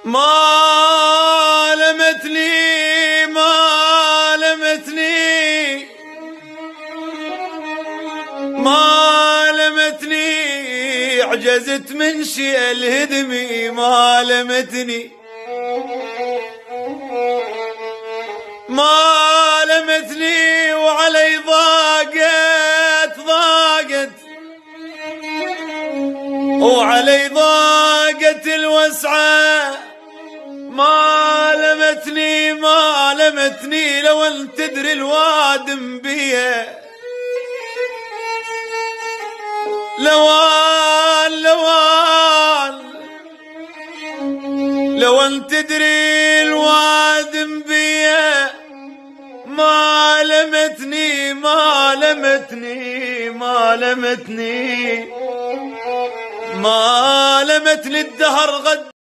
ما لمتني ما لمتني ما لمتني عجزت من شيء الهدمي ما لمتني ما لمتني وعلي ضاقت وعلي ضاقت الوسعة ما لمتني لو ان تدري الوادم بيه لو ان تدري الوادم بيه ما لمتني الدهر غد